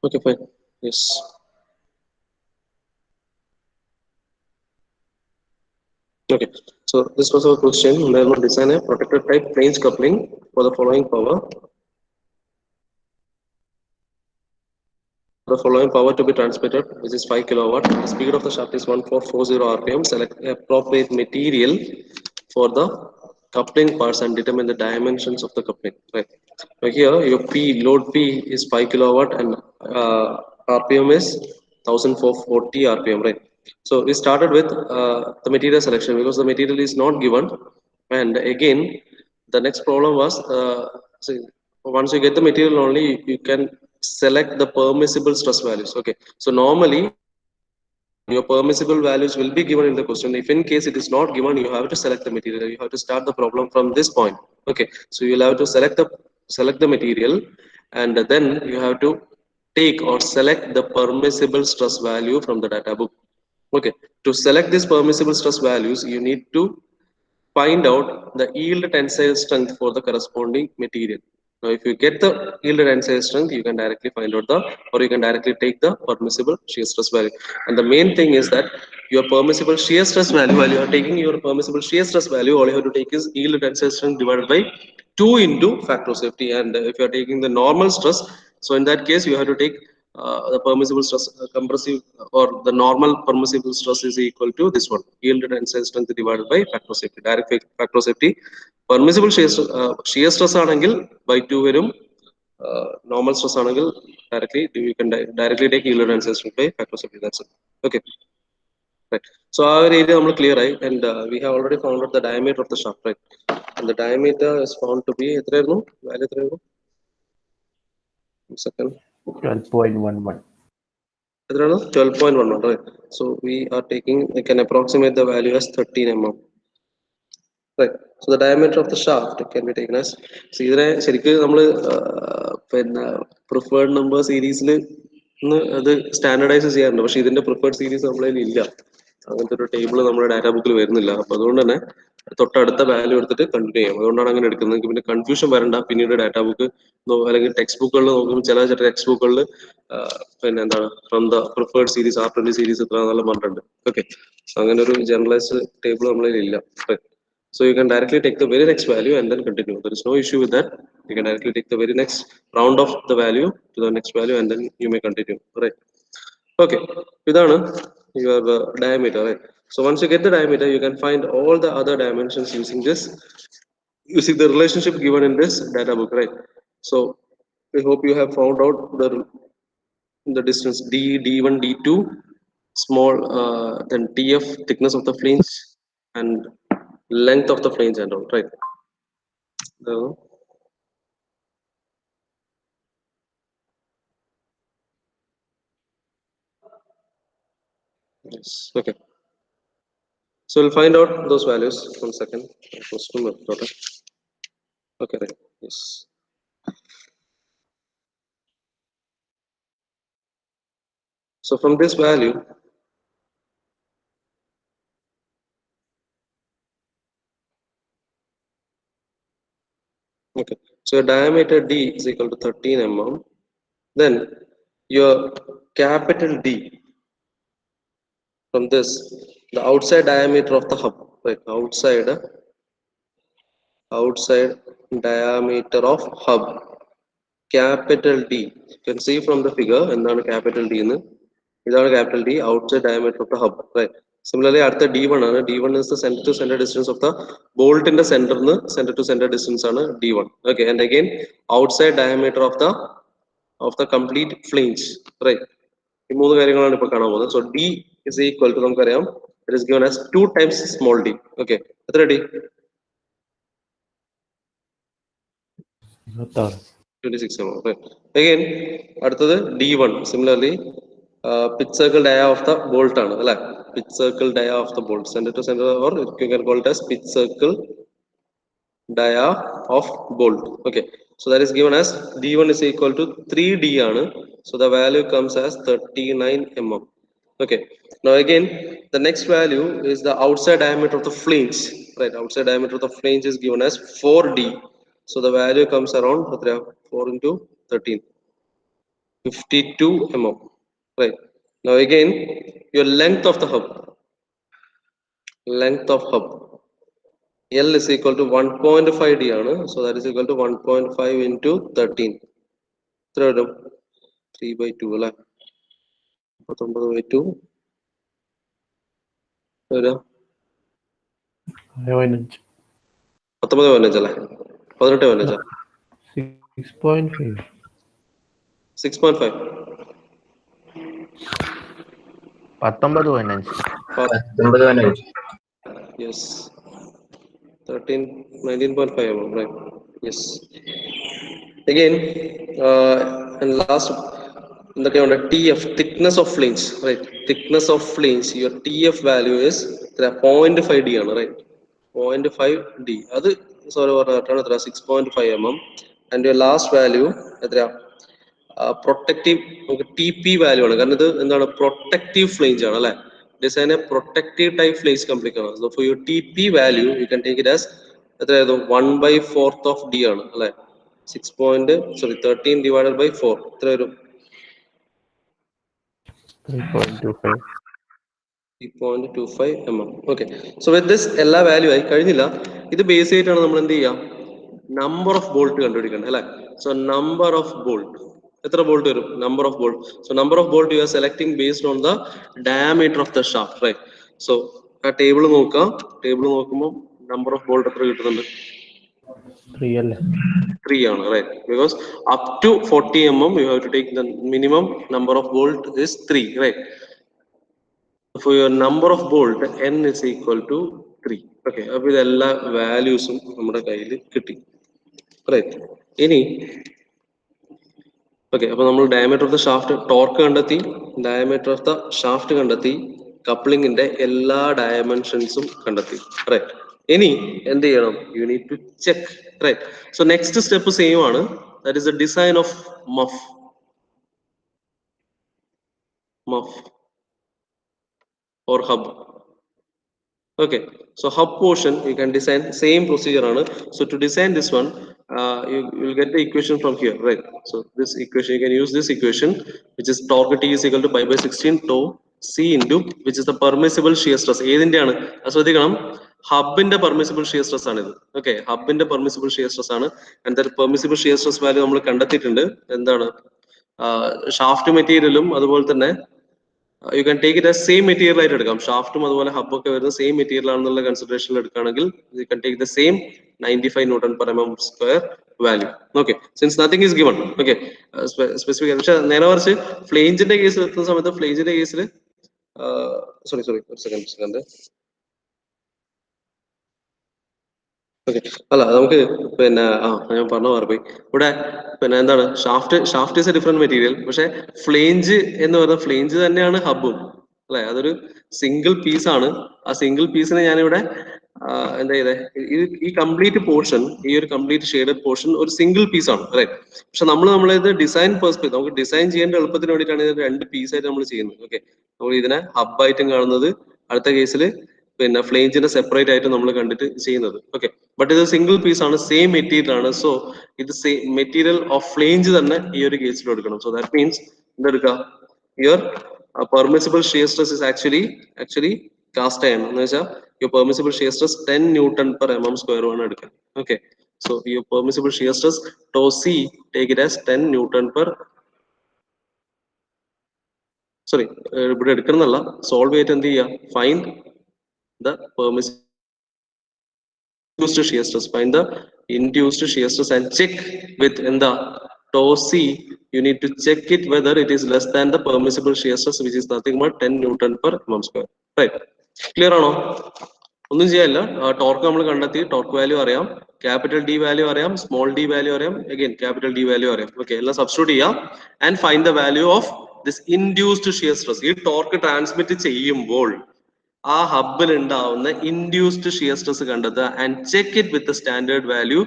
Okay, fine. Yes. Okay. So this was our question. We will design a protected type flange coupling for the following power. The following power to be transmitted, which is 5 kilowatt. The speed of the shaft is 1440 RPM. Select appropriate material for the coupling parts and determine the dimensions of the coupling. Right. So here your P load P is 5 kilowatt and RPM is 1440 RPM. Right. So we started with the material selection because the material is not given, and again the next problem was see, once you get the material only you can select the permissible stress values. Okay, so normally your permissible values will be given in the question. If in case it is not given, you have to select the material. You have to start the problem from this point. Okay, so you'll have to select the material, and then you have to take or select the permissible stress value from the data book. Okay, to select these permissible stress values, you need to find out the yield tensile strength for the corresponding material. Now, if you get the yield tensile strength, you can directly find out or you can directly take the permissible shear stress value. And the main thing is that your permissible shear stress value, while you are taking your permissible shear stress value, all you have to take is yield tensile strength divided by 2 into factor of safety. And if you are taking the normal stress, so in that case, you have to take the permissible stress compressive or the normal permissible stress is equal to this one, yield tensile strength divided by factor of safety, direct factor of safety. Permissible shear stress ആണെങ്കിൽ by 2 വരും, normal stress ആണെങ്കിൽ directly you can directly take yield tensile strength by factor of safety. That's it. Okay, right. So our area നമ്മൾ clear ആയി, and we have already found out the diameter of the shaft, right? And the diameter is found to be എത്രയായിരുന്നു value എത്രയായിരുന്നു second 12.11. 12.1, right? So we are taking, we can approximate the value as 13 mm. Right. So the diameter of the shaft can be taken as, so ഇതിനെ ശരിക്കും നമ്മൾ പിന്നെ preferred number സീരീസിൽ അത് standardise ചെയ്യാറുണ്ട്, പക്ഷെ ഇതിന്റെ പ്രിഫേർഡ് സീരീസ് നമ്മളതിൽ ഇല്ല. അങ്ങനത്തെ ഒരു ടേബിൾ നമ്മുടെ ഡാറ്റാ ബുക്കിൽ വരുന്നില്ല. അപ്പൊ അതുകൊണ്ട് തന്നെ തൊട്ടടുത്ത വാല്യൂ എടുത്തിട്ട് കണ്ടിന്യൂ ചെയ്യാം. അതുകൊണ്ടാണ് അങ്ങനെ എടുക്കുന്നത്. പിന്നെ കൺഫ്യൂഷൻ വരണ്ട. പിന്നീട് ഡാറ്റാ ബുക്ക് അല്ലെങ്കിൽ ടെക്സ്റ്റ് ബുക്കുകളിൽ നോക്കുമ്പോൾ ചില ടെക്സ്റ്റ് ബുക്കുകളിൽ പിന്നെ എന്താണ് from the preferred series R20 series എത്ര എന്നെല്ലാം പറഞ്ഞിട്ടുണ്ട്. ഓക്കെ, അങ്ങനെ ഒരു ജനറലൈസ്ഡ് ടേബിൾ നമ്മളിൽ ഇല്ല. So you can directly take the very next value and then continue. There is no issue with that. You can directly take the very next round of the value to the next value and then you may continue. Right. Okay. ഇതാണ് your diameter. Right. So once you get the diameter, you can find all the other dimensions using this, using the relationship given in this data book. Right. So we hope you have found out the distance D1, D2, small, then TF, thickness of the flange, and length of the flange and all, right? Yes, okay. So we'll find out those values. 1 second. Okay, right. Yes. So from this value, okay, so your diameter D is equal to 13 mm. Then your capital D, from this, the outside diameter of the hub, right? Outside diameter of hub, capital D. You can see from the figure, എന്താണ് capital D എന്ന്. ഇതാണ് capital D, outside diameter of the hub, right? Similarly, അടുത്ത D1 ആണ്. D1 is the center to center distance of the bolt in the center to center distance ആണ് D1. Okay, and again outside diameter of the complete flange, right? ഈ മൂന്ന് കാര്യങ്ങളാണ് ഇപ്പോൾ കാണാൻ പോകുന്നത്. So D is equal to, നമുക്കറിയാം, it is given as 2 times small d. Okay, എത്ര D? 26 mm. Right. Again, അടുത്തത് D1. Similarly, pitch circle dia of the bolt ആണ് അല്ലെ? Pitch circle dia of the bolt, center to center, or you can call it as pitch circle dia of bolt. Okay, so that is given as d1 is equal to 3d ആണ്. So the value comes as 39 mm. Okay, now again the next value is the outside diameter of the flange, right? Outside diameter of the flange is given as 4d. So the value comes around 4 into 13, 52 mm, right? Now again your length of the hub, length of hub L is equal to 1.5 d ആണ്. So that is equal to 1.5 into 13. 3 by 2 അല്ലേ? 19 by 2 18 15 അല്ലേ? 18 15 6.5. 6.5 yes 13 19.5 mm, right? Yes. Again and last എന്തൊക്കെയുണ്ട്? TF, thickness of flange, right? Thickness of flange, your TF value is 0.5 d ആണ്, right? 0.5 d. അത് sorry പറഞ്ഞിട്ടാണ് എത്ര 6.5 mm. And your last value എത്രയാ? Protective നമുക്ക് TP value ആണ്, കാരണം ഇത് എന്താണ് പ്രൊട്ടക്റ്റീവ് ഫ്ലേഞ്ച് ആണ് അല്ലെ? Design a protective type flange complete ആണ്. So for your TP value you can take it as എത്രയായിരുന്നു? 1/4 of d ആണ് അല്ലെ? 13 divided by 4 എത്ര വരും? 3.25. 3.25 mm. Okay, so with this എല്ലാ വാല്യൂ ആയി കഴിഞ്ഞില്ല. ഇത് ബേസ് ചെയ്തിട്ടാണ് നമ്മൾ എന്ത് ചെയ്യാം? നമ്പർ ഓഫ് ബോൾട്ട് കണ്ടുപിടിക്കേണ്ടത് അല്ലെ? സോ നമ്പർ ഓഫ് ബോൾട്ട് എത്ര ബോൾട്ട് വരും? Number of bolt. So number of bolt you are selecting based on the diameter of the shaft, right? So ആ ടേബിൾ നോക്കാം. ടേബിൾ നോക്കുമ്പോൾ നമ്പർ ഓഫ് ബോൾട്ട് എത്ര കിട്ടുന്നുണ്ട്? 3 അല്ലേ? 3 ആണ്, right? Because up to 40 mm you have to take the minimum number of bolt is 3, right? For your number of bolt n is equal to 3. Okay, അപ്പോൾ ഇതെല്ലാ വാല്യൂസും നമ്മുടെ കയ്യിൽ കിട്ടി, റൈറ്റ്? ഇനി ഓക്കെ, അപ്പോൾ നമ്മൾ diameter of the shaft, torque കണ്ടെത്തി, diameter of the shaft കണ്ടെത്തി, കപ്ലിങ്ങിന്റെ എല്ലാ ഡയമെൻഷൻസും കണ്ടെത്തി, റൈറ്റ്? ഇനി എന്ത് ചെയ്യണം? You need to check, right? So next step same ആണ്, that is the design of muff or hub. Okay, so hub portion you can design same procedure ആണ്. So to design this one you will get the equation from here, right? So this equation you can use this equation, which is torque T is equal to pi by 16 tau C into which is the permissible shear stress. ഏതിന്റെയാണ് ശ്രദ്ധിക്കണം? ഹബിന്റെ permissible shear stress ആണ് ഇത്. Okay, ഹബിന്റെ permissible shear stress ആണ്. And that permissible shear stress value നമ്മൾ കണ്ടെത്തിയിട്ടുണ്ട്. എന്താണ്? Shaft മെറ്റീരിയലും അതുപോലെ തന്നെ you can take it as same material ആയിട്ട് എടുക്കാം. ഷാഫ്റ്റും അതുപോലെ ഹബ് ഒക്കെ വരുന്ന സെയിം മെറ്റീരിയൽ ആണെന്നുള്ള കൺസിഡറേഷനിൽ എടുക്കുകയാണെങ്കിൽ you can take the same 95 Newton per mm square value. Okay, since nothing is given, okay, specific. പക്ഷെ നേരെ മറിച്ച് ഫ്ലേഞ്ചിന്റെ കേസിൽ എത്തുന്ന സമയത്ത് ഫ്ലേഞ്ചിന്റെ കേസിൽ സോറി ഒരു സെക്കൻഡ് ഓക്കെ, അല്ല നമുക്ക് പിന്നെ ഞാൻ പറഞ്ഞു മാറിപ്പോയി. ഇവിടെ പിന്നെ എന്താണ് shaft is A different material. പക്ഷെ ഫ്ലേഞ്ച് എന്ന് പറയുന്ന ഫ്ലേഞ്ച് തന്നെയാണ് ഹബും അല്ലെ? അതൊരു സിംഗിൾ പീസ് ആണ്. ആ സിംഗിൾ പീസിനെ ഞാനിവിടെ എന്താ ചെയ്തേ? ഈ കംപ്ലീറ്റ് പോർഷൻ, ഈ ഒരു കംപ്ലീറ്റ് ഷെയ്ഡഡ് പോർഷൻ ഒരു സിംഗിൾ പീസ് ആണ്, റൈറ്റ്? പക്ഷെ നമ്മളിത് ഡിസൈൻ പെർസ്പെക്ടീവ്, നമുക്ക് ഡിസൈൻ ചെയ്യേണ്ട എളുപ്പത്തിന് വേണ്ടിയിട്ടാണ് ഇത് 2 പീസായിട്ട് നമ്മൾ ചെയ്യുന്നത്. ഓക്കെ, നമ്മൾ ഇതിനെ ഹബായിട്ടും കാണുന്നത്, അടുത്ത കേസിൽ പിന്നെ ഫ്ലേഞ്ചിനെ സെപ്പറേറ്റ് ആയിട്ട് നമ്മൾ കണ്ടിട്ട് ചെയ്യുന്നത്. ഓക്കെ, ബട്ട് ഇത് സിംഗിൾ പീസ് ആണ്, സെയിം മെറ്റീരിയൽ ആണ്. സോ ഇത് മെറ്റീരിയൽ ഓഫ് ഫ്ലേഞ്ച് തന്നെ ഈ ഒരു കേസിൽ എടുക്കണം. സോ ദാറ്റ് മീൻസ് എന്തെടുക്കുക? Your permissible shear stress is actually cast iron എന്ന് വെച്ചാൽ your permissible shear stress 10 Newton per mm square ആണ് എടുക്കുക. Okay, so your permissible shear stress to see take it as 10 Newton per sorry ഇവിടെ എടുക്കണമെന്നല്ല, solve ചെയ്തിട്ട് എന്ത് ചെയ്യുക? Find the induced shear stress, find the induced shear stress and check with in the tau c. You need to check it whether it is less than the permissible shear stress, which is nothing but 10 Newton per mm square, right? Clear ആണോ? ഒന്നും ചെയ്യാനില്ല. Torque നമ്മൾ കണ്ടെത്തി, torque value അറിയാം, capital D value അറിയാം, small d value അറിയാം, again capital D value അറിയാം. Okay, എല്ലാം സബ്സ്റ്റിറ്റ്യൂട്ട് ചെയ്യാം and find the value of this induced shear stress. ഈ ടോർക്ക് ട്രാൻസ്മിറ്റ് ചെയ്യുമ്പോൾ ആ ഹബിൽ ഉണ്ടാവുന്ന ഇൻഡ്യൂസ്ഡ് ഷിയർ സ്ട്രെസ് കണ്ടെത്തുക and check it with standard value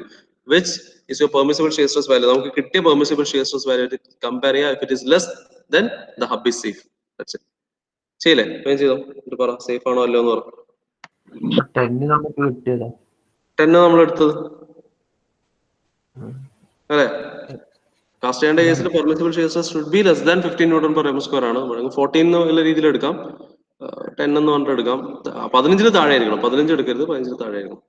which is your permissible shear stress value. നമുക്ക് കിട്ടിയ permissible shear stress value compare ചെയ്യുക. If it is less then the hub is safe. ചെയ്യില്ലേ? ചെയ്തോ, ഇത് പറ സേഫ് ആണോ അല്ലോ എന്ന് പറ. 10 നമുക്ക് കിട്ടിയതാ. 10 നമ്മൾ എടുത്തത് അല്ലെ? കാസ്റ്റ് ചെയ്യേണ്ട കേസിൽ permissible shear stress should be less than 15 newton per M square ആണ്. 14 എന്നുള്ള രീതിയിൽ എടുക്കാം, 10 എന്ന് പറഞ്ഞിട്ട് എടുക്കാം. 15 താഴെ ആയിരിക്കണം, 15 എടുക്കരുത്, 15 താഴെ ആയിരിക്കണം.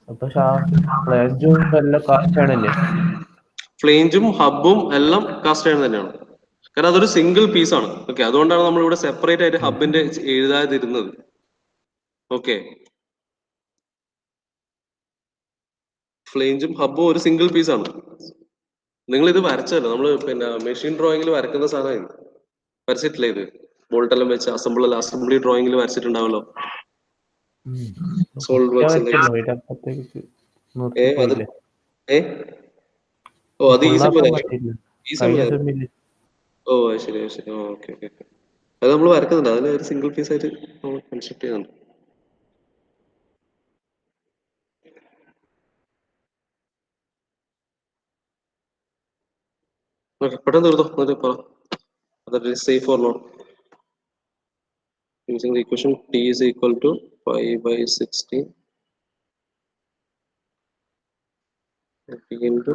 അപ്പൊ ഫ്ലാഞ്ചും എല്ലാം കാസ്റ്റ് ആണല്ലേ? ഫ്ലേഞ്ചും ഹബും എല്ലാം കാസ്റ്റ് അയൺ തന്നെയാണ്. കാരണം അതൊരു സിംഗിൾ പീസ് ആണ്. ഓക്കെ, അതുകൊണ്ടാണ് നമ്മൾ ഇവിടെ സെപ്പറേറ്റ് ആയിട്ട് ഹബിന്റെ എഴുതാതിരുന്നത്. ഓക്കെ, ഫ്ലേഞ്ചും ഹബും ഒരു സിംഗിൾ പീസ് ആണ്. നിങ്ങൾ ഇത് വരച്ചല്ലോ, നമ്മൾ പിന്നെ മെഷീൻ ഡ്രോയിങ്ങിൽ വരക്കുന്ന സാധനം വരച്ചിട്ടില്ലേ? ഇത് ബോൾട്ടെല്ലാം വെച്ച് അസംബ്ലി ഡ്രോയിങ്ങിൽ വരച്ചിട്ടുണ്ടാവല്ലോ സോളിഡ് വർക്സിന്റെ. ഓ അത് ഈ സെമ്മിലാ? ഓ ശരി ശരി, ഓക്കെ ഓക്കെ. അത് നമ്മൾ വരക്കുന്നുണ്ട്, അതിന് ഒരു സിംഗിൾ പീസ് ആയിട്ട് നമ്മൾ കൺസ്ട്രക്ട് ചെയ്യുന്നുണ്ട്. പെട്ടെന്ന് തീർത്തോ, എന്നിട്ട് പറ. That is safe or not? Using the equation T is equal to 5/60 into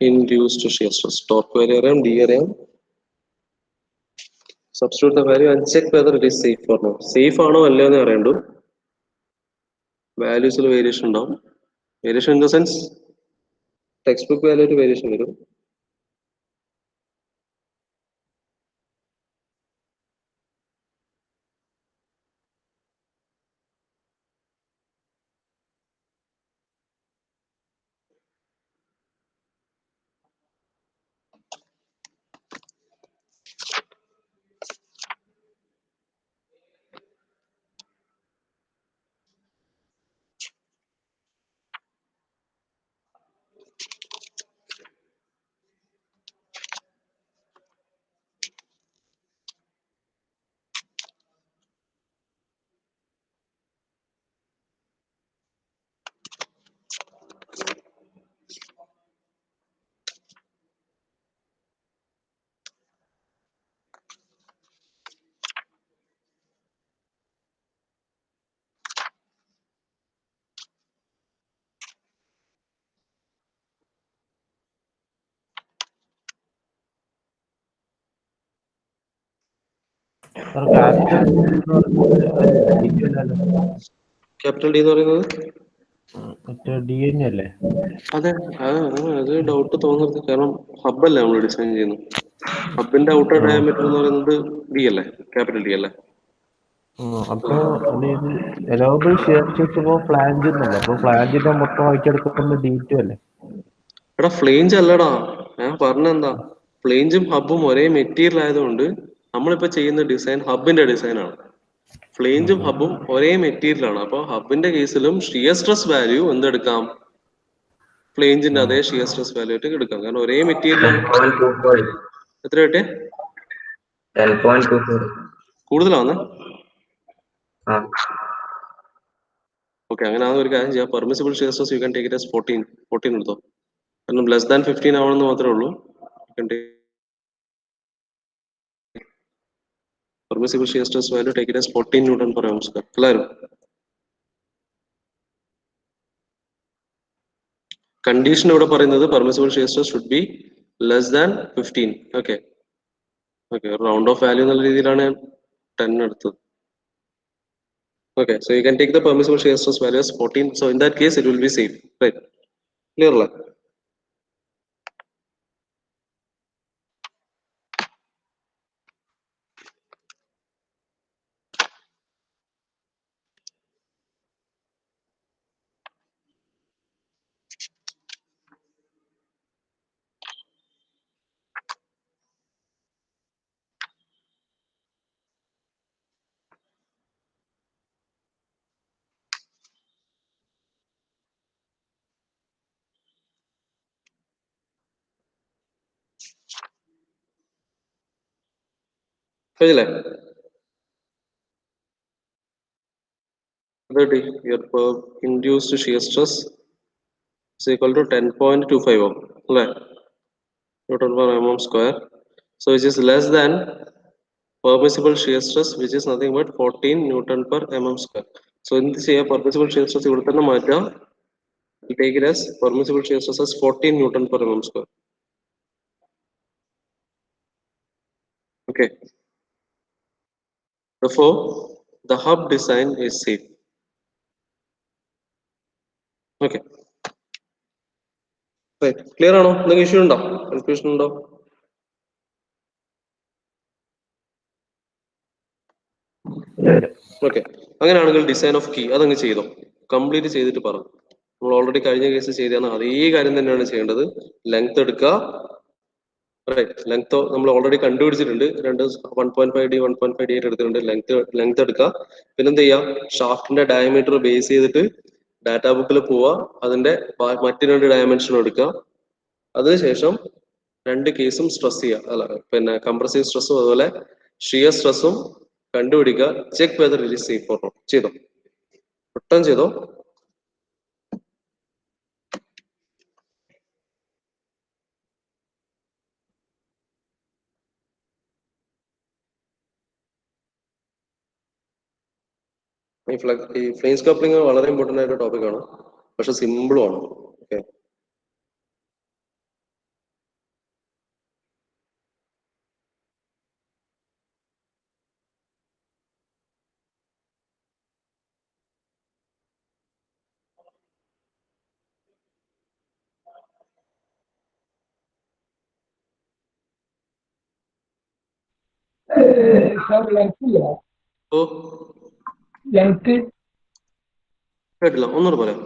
induced shear stress. Torque value അറിയാം, D അറിയാം. Substitute the value and check whether it is safe or not. Safe ആണോ അല്ലയോ എന്ന് അറിയണ്ടു. വാല്യൂസിൽ variation ഉണ്ടാവും. Variation in the sense text book value variation വരും. Capital D എന്ന് പറയുന്നത് D അല്ലേ? അതെ, അത് ഡൗട്ട് തോന്നരുത്. കാരണം ഹബ്ബല്ലേ നമ്മൾ ഡിസൈൻ ചെയ്യുന്നത്. ഹബിന്റെ ഔട്ടർ ഡയമീറ്റർ എന്ന് പറയുന്നത് ഡി അല്ലേ, ക്യാപിറ്റൽ ഡി അല്ലേ? അപ്പൊ എലോബിൾ ഷിയർ സ്ട്രെസ് ഫ്ലാഞ്ച് എന്നല്ലേ? അപ്പൊ ഫ്ലാഞ്ചിന്റെ മൊത്തം വായിച്ചെടുക്കുമ്പോൾ D2 അല്ലേ? എടാ ഫ്ലേഞ്ച് അല്ലടാ, ഞാൻ പറഞ്ഞെന്താ, ഫ്ലേഞ്ചും ഹബും ഒരേ മെറ്റീരിയൽ ആയതുകൊണ്ട് നമ്മളിപ്പോ ചെയ്യുന്ന ഡിസൈൻ ഹബിന്റെ ഡിസൈൻ ആണ്. ഫ്ലേഞ്ചും ഹബും ഒരേ മെറ്റീരിയൽ ആണ്. അപ്പൊ ഹബിന്റെ കേസിലും ഷിയർ സ്ട്രെസ് വാല്യൂ എന്തെടുക്കാം, ഫ്ലേഞ്ചിന്റെ അതേ ഷിയർ സ്ട്രെസ് വാല്യൂ ആയിട്ട് എടുക്കാം. കാരണം ഒരേ മെറ്റീരിയൽ ആണ്. എത്ര കിട്ടിയ? 10.24. കൂടുതലാവുന്നേ? ഓക്കെ, അങ്ങനെ ആവുന്ന ഒരു കാര്യം ചെയ്യാം. Permissible shear stress you can take it as 14 എടുത്തോ. കാരണം ലെസ് ദാൻ 15 ആവണമെന്ന് മാത്രമേ ഉള്ളൂ. Permissible shear stress value take it as 14 Newton per ounce. എല്ലാവരും കണ്ടീഷൻ ഇവിടെ പറയുന്നത് permissible shear stress should be less than 15. Okay okay, round of value എന്നുള്ള രീതിയിലാണ് 10 എടുത്തത്. Okay, so you can take the permissible shear stress value as 14. So in that case, it will be safe, right? Clear la? കഴിഞ്ഞില്ലേ? Your induced shear stress is equal to 10.25 Newton per mm square. So which is less than permissible shear stress, which is nothing but 14 Newton per mm square. So in this here, permissible shear stress ഇവിടെ തന്നെ മാറ്റാം. We take it as permissible shear stress as 14 Newton per mm square. Okay. Therefore, the hub design is safe. Okay. Right. Clear ആണോ? എന്തെങ്കിലും issue ഉണ്ടോ? Confusion ഉണ്ടോ? Okay. അങ്ങനെയാണെങ്കിൽ design of key അതങ്ങ് ചെയ്തോ. കംപ്ലീറ്റ് ചെയ്തിട്ട് പറഞ്ഞു. നമ്മൾ ഓൾറെഡി കഴിഞ്ഞ കേസ് ചെയ്താണ് അതേ കാര്യം തന്നെയാണ് ചെയ്യേണ്ടത്. ലെങ്ത് എടുക്കുക. റൈറ്റ്. ലെങ്ത് നമ്മൾ ഓൾറെഡി കണ്ടുപിടിച്ചിട്ടുണ്ട്. 1.5D 1.5D ആയിട്ട് എടുത്തിട്ടുണ്ട്. ലെങ്ത് എടുക്കുക. പിന്നെന്ത് ചെയ്യുക? ഷാഫ്റ്റിന്റെ ഡയമീറ്റർ ബേസ് ചെയ്തിട്ട് ഡാറ്റാ ബുക്കിൽ പോവുക. അതിന്റെ മറ്റു 2 ഡയമെൻഷനും എടുക്കുക. അതിനുശേഷം 2 കേസും സ്ട്രെസ് ചെയ്യുക. അല്ല പിന്നെ കംപ്രസീവ് സ്ട്രെസ്സും അതുപോലെ ഷിയർ സ്ട്രെസ്സും കണ്ടുപിടിക്കുക. Check whether it is safe or not. ചെയ്തോ. റിട്ടേൺ ചെയ്തോ. ഈ ഫ്ലെയിംസ് കപ്ലിംഗ് വളരെ ഇമ്പോർട്ടന്റ് ആയിട്ട് ടോപ്പിക് ആണ്, പക്ഷെ സിമ്പിളും ആണ്. ഓക്കെ. ഓ കേട്ടില്ല, ഒന്നുകൂടെ പറയാം.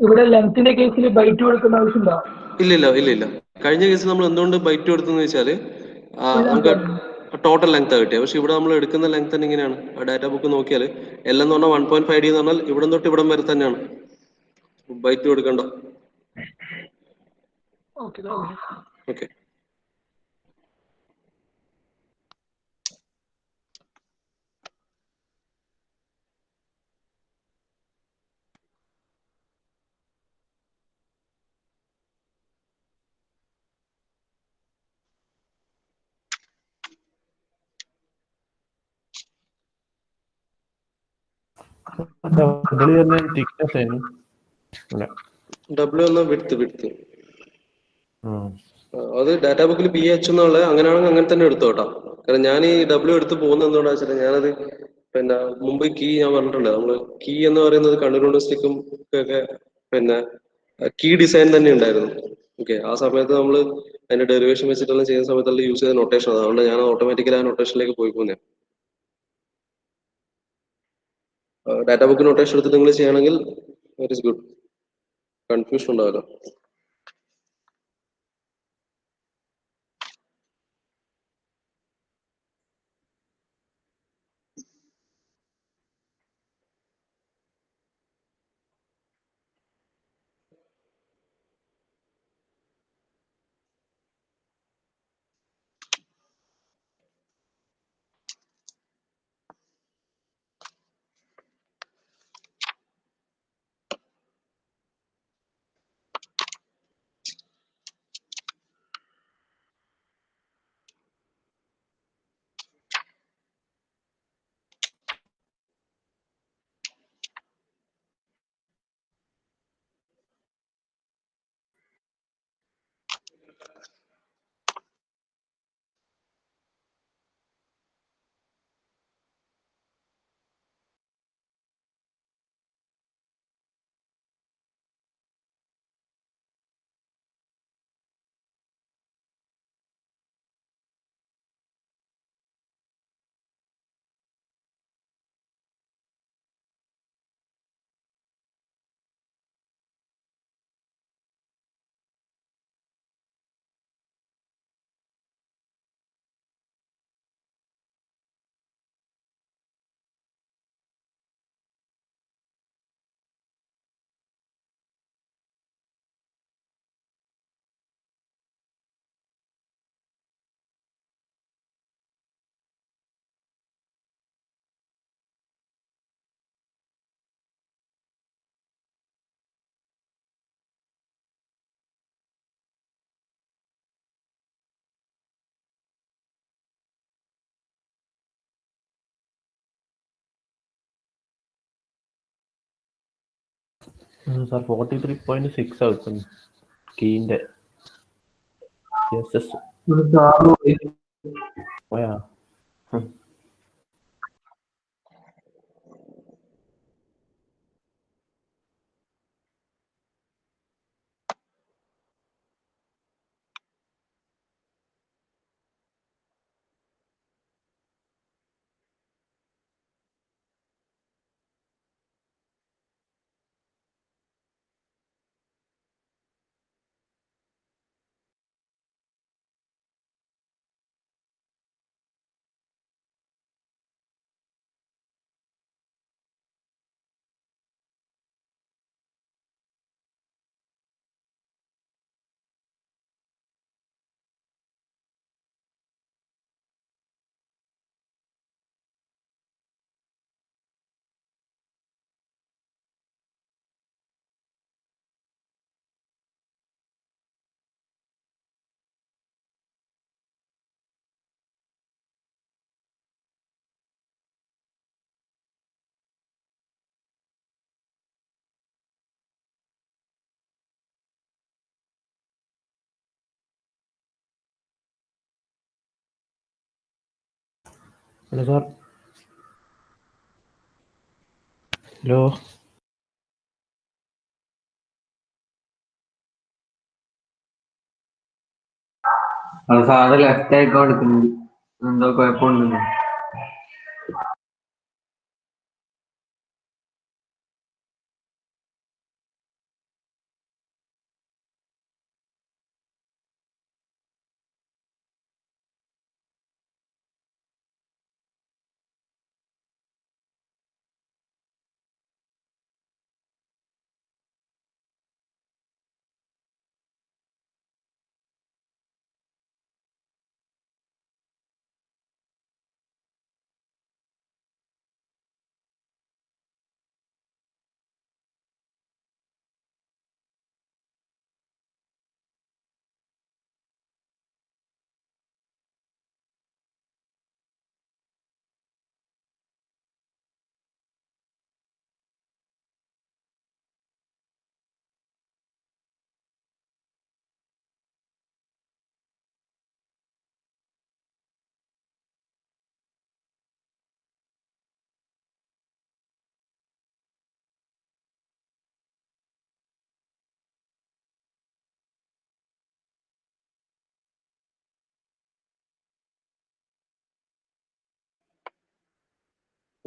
ഇവിടെ ലെങ്ത്തിന്റെ കേസിൽ ബൈറ്റ് കൊടുക്കുന്ന ആവശ്യമുണ്ടോ? ഇല്ല. കഴിഞ്ഞ കേസിൽ നമ്മൾ എന്തുകൊണ്ട് ബൈറ്റ് കൊടുത്തെന്ന് വെച്ചാല് നമുക്ക് ടോട്ടൽ ലെങ്ത് കിട്ടിയ, പക്ഷെ ഇവിടെ നമ്മൾ എടുക്കുന്ന ലെങ്ത് തന്നെ ഇങ്ങനെയാണ്. ഡാറ്റ ബുക്ക് നോക്കിയാൽ എല്ലാം എന്ന് പറഞ്ഞാൽ 1.5D എന്ന് പറഞ്ഞാൽ ഇവിടം തൊട്ട് ഇവിടം വരെ തന്നെയാണ്. ബൈറ്റ് കൊടുക്കണ്ട. ഓക്കെ. ഡബ്ല്യു എന്ന വിഡ്ത്ത് അത് ഡാറ്റാ ബുക്കിൽ PH എന്നുള്ള അങ്ങനെയാണെങ്കിൽ അങ്ങനെ തന്നെ എടുത്തോ കേട്ടോ. കാരണം ഞാൻ ഈ ഡബ്ല്യു എടുത്ത് പോകുന്നത് എന്തുകൊണ്ടാ വെച്ചാൽ ഞാനത് പിന്നെ മുമ്പ് കീ ഞാൻ പറഞ്ഞിട്ടുണ്ട്. നമ്മള് കീ എന്ന് പറയുന്നത് കണ്ണൂർ സ്റ്റിക്കും ഒക്കെ പിന്നെ കീ ഡിസൈൻ തന്നെ ഉണ്ടായിരുന്നു. ഓക്കെ. ആ സമയത്ത് നമ്മൾ അതിന്റെ ഡെറിവേഷൻ വെച്ചിട്ടെല്ലാം ചെയ്യുന്ന സമയത്തെല്ലാം യൂസ് ചെയ്ത നൊട്ടേഷൻ. അതുകൊണ്ട് ഞാൻ ഓട്ടോമാറ്റിക്കലി ആ നൊട്ടേഷനിലേക്ക് പോയി പോകുന്നത്. ഡാറ്റാ ബുക്ക് നൊട്ടേഷൻ എടുത്തിട്ട് നിങ്ങൾ ചെയ്യണമെങ്കിൽ ഇറ്റ് ഇസ് ഗുഡ്. കൺഫ്യൂഷൻ ഉണ്ടാവില്ല. സാർ 43.6 ആവും കീൻ്റെ പോയാ. Hello sir. Hello. Sir left ആയിക്കോ എടുക്കുന്നത് എന്തോ കുഴപ്പമുണ്ടെന്ന്.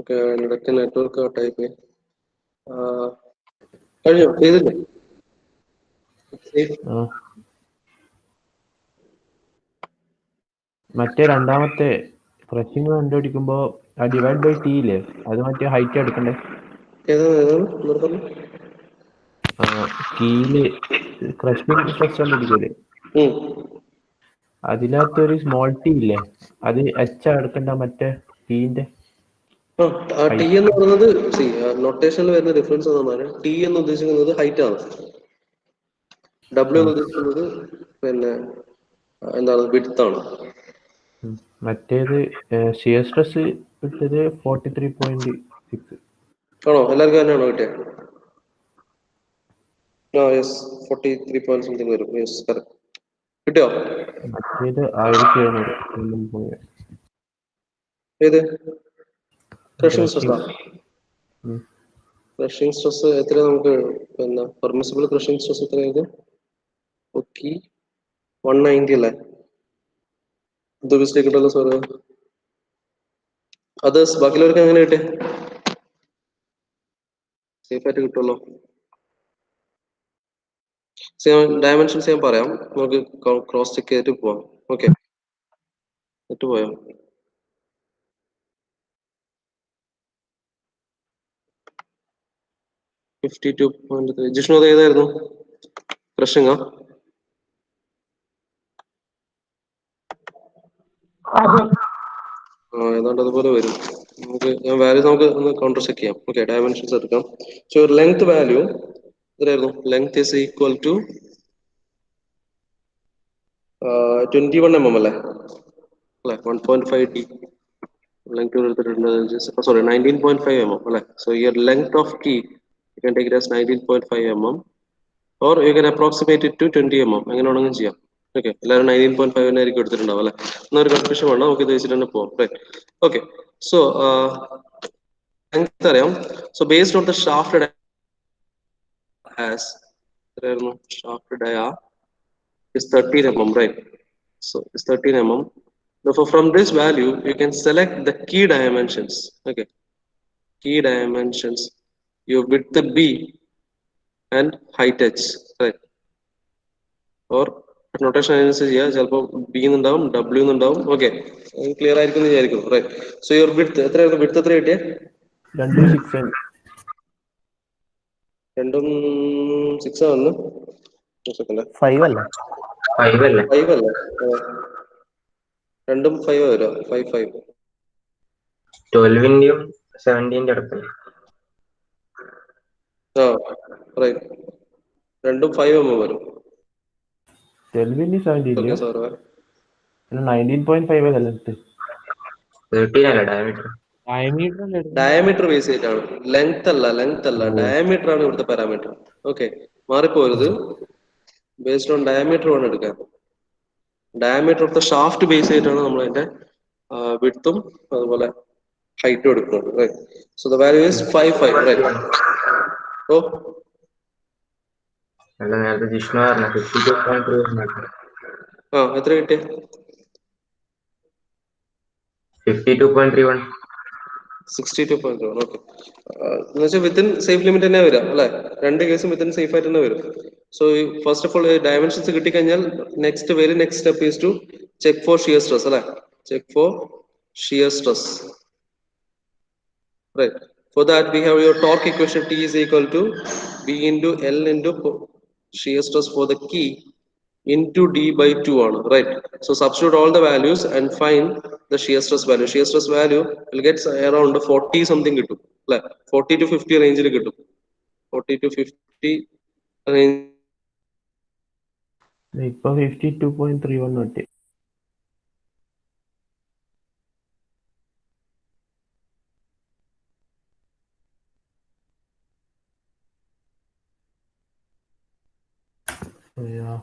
ഓക്കെ, ഇടയ്ക്ക് നെറ്റ്വർക്ക് കട്ടായിപ്പോയി. കഴിഞ്ഞോ? ചെയ്തില്ലേ? മറ്റേ രണ്ടാമത്തെ ക്രഷിങ് കണ്ടുപിടിക്കുമ്പോ ആ ഡിവൈഡ് ബൈ ടി ഇല്ലേ, അത് മറ്റേ ഹൈറ്റ് എടുക്കണ്ടേ? കീയില് ക്രഷിങ് സ്ട്രെസ് കണ്ടുപിടിക്കൂലേ, അതിനകത്തൊരു സ്മോൾ ടി ഇല്ലേ, അത് എച്ച് എടുക്കണ്ട മറ്റേ ടീന്റെ. ടി എന്ന് പറയുന്നത് നൊട്ടേഷനിൽ വരുന്ന ഡിഫറൻസ് എന്നാണ്. ടി എന്ന് ഉദ്ദേശിക്കുന്നത് ഹൈറ്റ് ആണ്. ഡബ്ല്യു എന്ന് ഉദ്ദേശിക്കുന്നത് പിന്നെ എന്താണ്, വിഡ്ത്ത് ആണ്. മറ്റേത് ഷിയർ സ്ട്രെസ് കിട്ടിയത് 43.6 ആണോ? എല്ലാവർക്കും തന്നെയാണോ കിട്ടിയത്? യെസ്, 43 പോയിന്റ് സംതിങ് വരും. Yes, correct. കിട്ടിയോ? മറ്റേത് 1700. ഏത് ക്രഷിംഗ് സ്ട്രെസ്? ക്രഷിംഗ് സ്ട്രെസ് എത്ര നമുക്ക് പിന്നെ പെർമിസിബിൾ ക്രഷിംഗ് സ്ട്രെസ് എത്രയായത്? ഓക്കെ, 190 അല്ലേ? ഇത് മിസ്റ്റേക്ക് കിട്ടുമല്ലോ സാറ്. അത് ബാക്കിയുള്ളവർക്ക് എങ്ങനെ കിട്ടിയ? സേഫ് ആയിട്ട് കിട്ടുമല്ലോ. ഡയമെൻഷൻസ് ഞാൻ പറയാം, നമുക്ക് ക്രോസ് ചെക്ക് ചെയ്തിട്ട് പോവാം. ഓക്കെ, എന്നിട്ട് പോയോ? ജിഷ്ണു അത് ഏതായിരുന്നു? ക്രഷിംഗാ? ഏതാണ്ട് അതുപോലെ വരും. നമുക്ക് വാല്യൂ നമുക്ക് ഒന്ന് കൗണ്ടർ ചെക്ക് ചെയ്യാം. ഓക്കെ, ഡയമെൻഷൻസ് എടുക്കാം. സോ ലെങ്ത് വാല്യൂ എത്രയായിരുന്നു? Length is equal to 21 mm അല്ലേ? 1.5 d. ലെങ്ത് എടുത്തിട്ടുണ്ട്, സോറി 19.5 mm അല്ലേ? So your length of key You can take it as 19.5 mm, or you can approximate it to 20 mm. അങ്ങനെ വേണമെങ്കിലും ചെയ്യാം. Okay, എല്ലാവരും 19.5 ആയിരിക്കും എടുത്തിട്ടുണ്ടാവും അല്ലേ? എന്നൊരു കൺഫ്യൂഷൻ വേണം, നമുക്ക് ഇത് വെച്ചിട്ട് തന്നെ പോവാം. Right, okay. സോ ലെങ്ത് അറിയാം. So based on the shaft as shaft dia is 13 mm, right? So it's 13 mm. Therefore, from this value, you can select the key dimensions. Okay, key dimensions. Your width B and height H, right? Or notation അനുസരിച്ച് ചെയ്യാം. ചിലപ്പോൾ B എന്നുണ്ടാവും, W എന്നുണ്ടാവും. Okay, clear ആയിരിക്കും എന്ന് വിചാരിക്കുന്നു. Right. So your width എത്രയാണ്? Width എത്ര കിട്ടിയേ? 2 6 ആണെന്ന് 5 അല്ല 5 അല്ലേ? 5 അല്ലേ? 2 5 വരും. 5 5 12-ന്റെയും 17-ന്റെ അടുത്തല്ലേ? റൈറ്റ്. 2 5 mm വരും. 12 17 ഓക്കെ, സോറി. 19.5 അല്ല 13 അല്ലേ ഡയമീറ്റർ? ഡയമീറ്റർ ബേസ് ചെയ്തിട്ടാണ്, ലെങ്ത് അല്ല, ഡയമീറ്റർ ആണ് ഇവിടുത്തെ പാരാമീറ്റർ. ഓക്കെ, മാറിപ്പോരുത്. ബേസ്ഡ് ഓൺ ഡയമീറ്റർ വേണം എടുക്കാൻ. Diameter of the shaft base ചെയ്തിട്ടാണ് നമ്മൾ അതിന്റെ വിഡ്ത്തും അതുപോലെ ഹൈറ്റും എടുക്കുന്നത്. So the value is 5 5, right? ഓ, അല്ല, നേരത്തെ ജിഷ്ണു പറഞ്ഞ 52.3 എത്ര കിട്ടിയ? 52.31. 62.1. ഓക്കെ, എന്ന് വെച്ചാൽ വിത്തിൻ സേഫ് ലിമിറ്റ് തന്നെ വരാം അല്ലെ? രണ്ട് കേസും വിത്തിൻ സേഫ് ആയിട്ട് തന്നെ വരും. So first of all dimensions കിട്ടിക്കഴിഞ്ഞാൽ very next step is to check for shear stress അല്ലെ? Check for shear stress. Right. For that, we have your torque equation. T is equal to B into L into shear stress for the key into D by 2 on, right? So substitute all the values and find the shear stress value. Shear stress value will get around 40 something കിട്ടും അല്ലെ? 40 to 50 റേഞ്ചിൽ കിട്ടും. 40 to 50 range. ഇപ്പൊ 52.31 കിട്ടി. Yeah.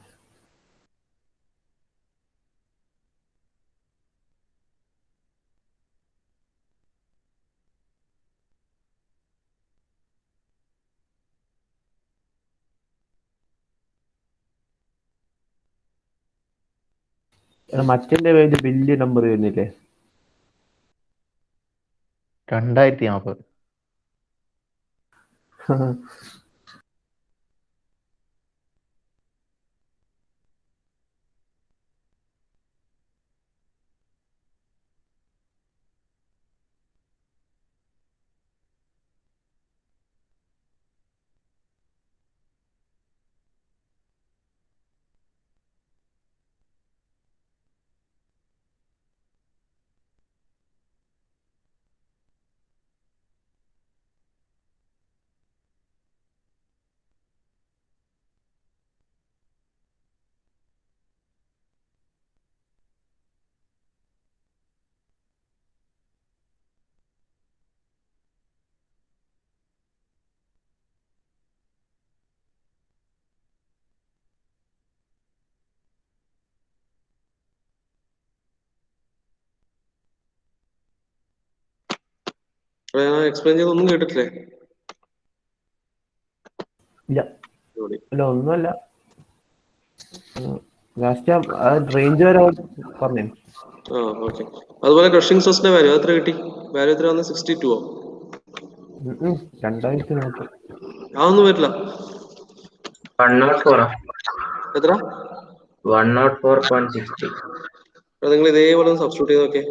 മറ്റേ page വലിയ number വരുന്നില്ലേ? 2040. Explain ചെയ്തൊന്നും കേട്ടിട്ടില്ലേ? ഇല്ല, ഒന്നുമല്ല. ലാസ്റ്റ് റേഞ്ച് വരെ പറഞ്ഞു. ഓക്കെ. അതുപോലെ ക്രഷിംഗ് സ്ട്രെസിന്റെ വാല്യൂ എത്ര കിട്ടി? വാല്യൂ എത്ര വന്ന്? 62 2000 നോക്കി. അതൊന്നും വരില്ല. 104. എത്ര? 104.60. നിങ്ങൾ ഇതേപോലെ സബ്സ്റ്റിറ്റ്യൂട്ട് ചെയ്ത് നോക്കിയേ.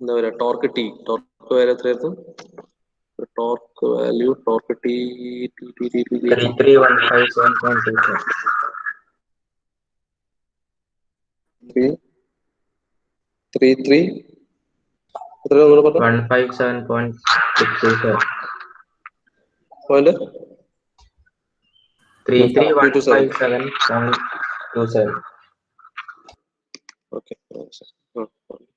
എന്താ പറയാ, ടോർക്ക് ടി, ടോർക്ക് വാല്യൂ എത്രയായിരുന്നു? Torque value, torque T 33157.24. 33 എത്ര നമ്മൾ പറഞ്ഞു? 157.627. Point 33157.27. Okay,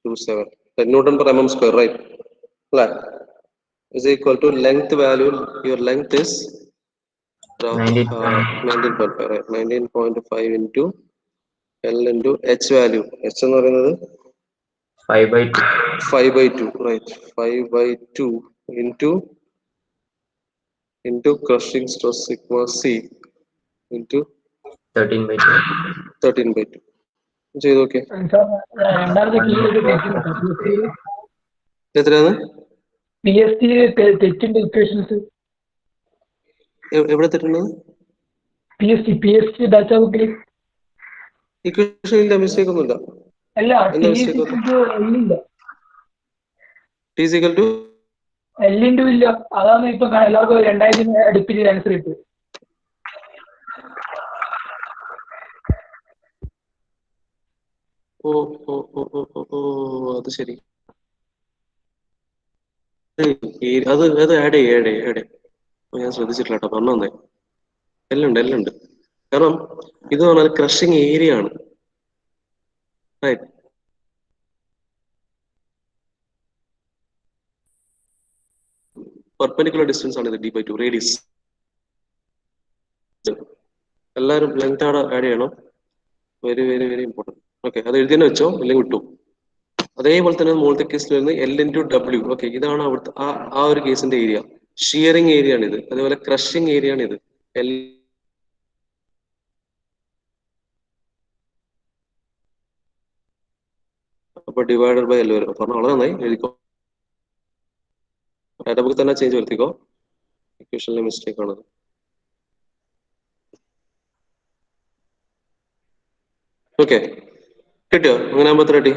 27 newton per mm square, right അല്ലേ? is equal to length value. Your length is 19.5, right? 19.5 into L into H value. H എന്ന് പറയുന്നത് 5/2. 5/2, right? 5/2 into crushing stress sigma C into 13/2. 13/2. ചെയ്ത് നോക്കിയേ. രണ്ടാമത്തെ കീഴിലേക്ക് തെറ്റുണ്ട് എത്രയാണ്? PST തെറ്റുണ്ട് ഇക്വേഷൻസ്. എവിടെ തെറ്റുന്നത്? PST ഡാറ്റ ബുക്കിൽ ഇക്വേഷൻ ഇല്ല, മിസ്റ്റേക്ക് ഒന്നുമില്ല. അല്ല, എന്താ മിസ്റ്റേക്ക്? എല്ലില്ല, T is equal to എല്ലിൻ്റെ ഇല്ല. അതാണ് ഇപ്പൊ എല്ലാവർക്കും 2000 അടുപ്പിച്ച് ആൻസർ കിട്ടും. ഓ അത് ശരി. അത് ആഡ് ചെയ്യേ. ഞാൻ ശ്രദ്ധിച്ചിട്ടില്ല കേട്ടോ, പറഞ്ഞേ. എല്ലുണ്ട്. കാരണം ഇത് പറഞ്ഞാൽ ക്രഷിങ് ഏരിയ ആണ്, റൈറ്റ്? പെർപെൻഡിക്കുലർ ഡിസ്റ്റൻസ് ആണ് ഇത്, d/2 റേഡിയസ്. എല്ലാവരും ലെങ്ത് ആഡ് ചെയ്യണം. Very very very important. Okay, അത് എഴുതി തന്നെ വെച്ചോ, അല്ലെങ്കിൽ വിട്ടു. അതേപോലെ തന്നെ മുകളിലത്തെ കേസിൽ വരുന്നത് L into W. ഓക്കെ, ഇതാണ് അവിടുത്തെ ആ ഒരു കേസിന്റെ ഏരിയ. ഷിയറിംഗ് ഏരിയ ആണ് ഇത്. അതേപോലെ ക്രഷിംഗ് ഏരിയ ആണ് ഇത്. അപ്പൊ ഡിവൈഡഡ് ബൈ L വരും. പറഞ്ഞ വളരെ നന്നായി, എഴുതിക്കോ. ഡാറ്റ ബുക്ക് തന്നെ ചേഞ്ച് വരുത്തിക്കോ. ഇക്വേഷനിലെ മിസ്റ്റേക്ക് ആണത്. ഓക്കെ, കിട്ടിയോ? അങ്ങനെ ആകുമ്പോ എത്ര കിട്ടി?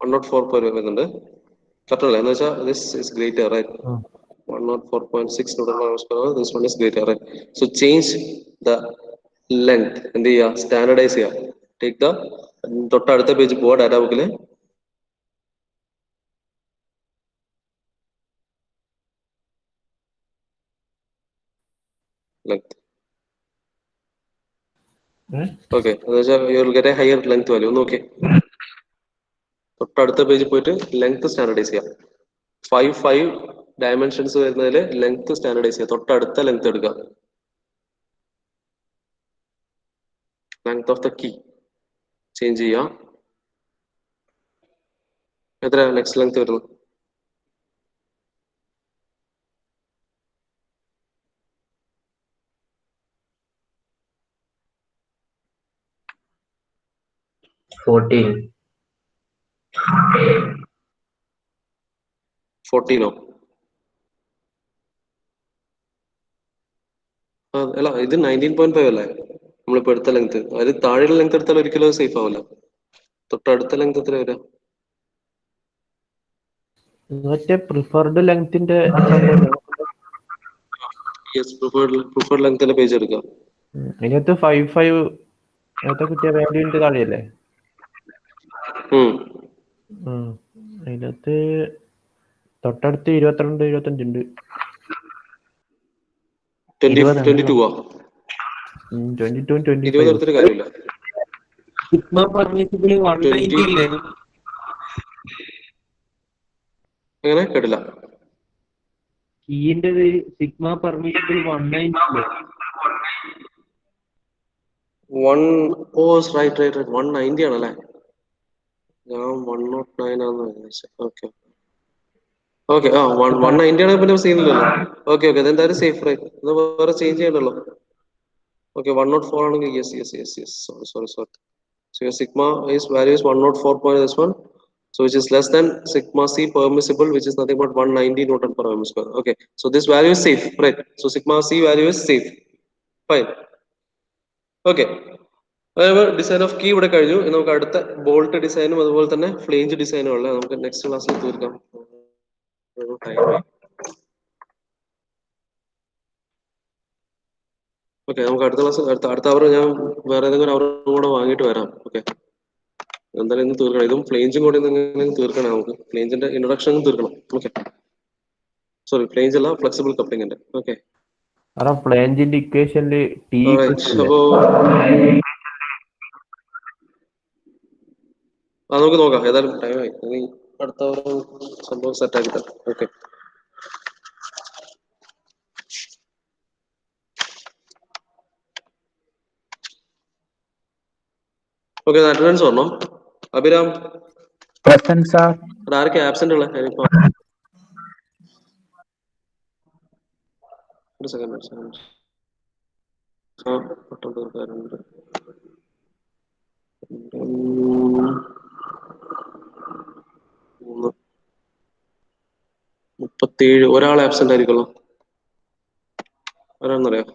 104 വരുന്നുണ്ട്. കറക്റ്റ് അല്ലേ? എന്ന് വെച്ചാൽ this is greater, right? 104.6 Newton per meter. This one is greater, right? So change the length. എന്ത് ചെയ്യുക? സ്റ്റാൻഡർഡൈസ് ചെയ്യുക. ടേക്ക് ദ തൊട്ടടുത്ത പേജ് പോവാ ഡാറ്റാ ബുക്കില്. ലെങ്ത്. ഓക്കെ, എന്ന് വെച്ചാൽ you will get A higher length value. നോക്കിയേ, തൊട്ടടുത്ത പേജിൽ പോയിട്ട് ലെങ്ത് സ്റ്റാൻഡർഡൈസ് ചെയ്യാം. 5 ഡയമെൻഷൻസ് വരുന്നതിൽ ലെങ്ത് സ്റ്റാൻഡർഡൈസ് ചെയ്യുക. തൊട്ടടുത്ത ലെങ്ത് എടുക്കുക. Length of the key change ചെയ്യാം. എത്ര നെക്സ്റ്റ് ലെങ്ത് വരുന്നത്? ഫോർട്ടീനോ? അല്ല, ഇത് 19.5 അല്ലേ നമ്മളിപ്പോ എടുത്ത ലെങ്ത്? അത് താഴെയുള്ള ലെങ്ത് എടുത്താൽ ഒരിക്കലും സേഫ് ആവില്ല. തൊട്ടടുത്ത ലെങ്ത് എത്ര വരാം? മറ്റേ പ്രിഫർഡ് ലെങ്ത്തിന്റെ പ്രിഫർഡ് ലെങ്ത്തിന്റെ പേജ് എടുക്കുക. അതിനകത്ത് 5 നേരത്തെ കിട്ടിയ വാല്യൂന്റെ താഴെയല്ലേ? അതിനകത്ത് തൊട്ടടുത്ത് 22 25 ഉണ്ട്. 22 എടുത്തിട്ട് കാര്യമില്ല. എങ്ങനെ കേട്ടില്ല? കീന്റെ സിഗ്മ പെർമിസിബിൾ 190 ആണല്ലേ? ഞാൻ 109 ആണെന്ന് വിചാരിച്ചു. ഓക്കെ 190 ആണ്, പിന്നെ സീനില്ലല്ലോ. ഓക്കെ അതെന്തായാലും സേഫ്, റൈറ്റ്? എന്നാ വേറെ ചേഞ്ച് ചെയ്യണ്ടല്ലോ. ഓക്കെ, 104 ആണെങ്കിൽ yes. Sorry. So your sigma value is 104.1, so which is less than sigma C permissible, which is nothing but 190 Newton per mm square. Okay, so this value is safe, right? So sigma C value is safe. Fine. Okay. Design of key ഇവിടെ കഴിഞ്ഞു. നമുക്ക് അടുത്ത bolt ഡിസൈനും അതുപോലെ തന്നെ flange ഡിസൈനും ഉള്ള നമുക്ക് നെക്സ്റ്റ് ക്ലാസ്സിൽ തീർക്കാം. ഓക്കെ, നമുക്ക് അടുത്ത ക്ലാസ് അടുത്ത അവർ ഞാൻ വേറെ ഏതെങ്കിലും അവർ കൂടെ വാങ്ങിയിട്ട് വരാം. ഓക്കെ, എന്തായാലും ഇന്ന് തീർക്കണം. ഇതും ഫ്ലേഞ്ചും കൂടെ തീർക്കണം. നമുക്ക് ഫ്ലേഞ്ചിന്റെ ഇൻട്രൊഡക്ഷനും തീർക്കണം. ഓക്കെ. സോറി ഫ്ലേഞ്ച് അല്ല, ഫ്ലെക്സിബിൾ കപ്ലിംഗ് ഉണ്ട്. ഓക്കെ, കാരണം ഫ്ലേഞ്ചിന്റെ ഇക്വേഷനിൽ ടി അപ്പോ നമുക്ക് നോക്കാം. ഏതായാലും ടൈമായി, ഇനി അടുത്ത ഒരു സംഭവം സെറ്റ് ആക്കി തരാം. Okay, okay. അറ്റൻഡൻസ് പറഞ്ഞോ. Abhiram, present sir. ഇവിടെ ആരൊക്കെ ആബ്സെന്റ് ഉള്ള? ഒരു സെക്കൻഡ്. ആ, പട്ടംതീർക്കാരുണ്ട്. 37. ഒരാൾ ആബ്സെന്റ് ആയിരിക്കുമല്ലോ. ആരാണെന്നറിയാം?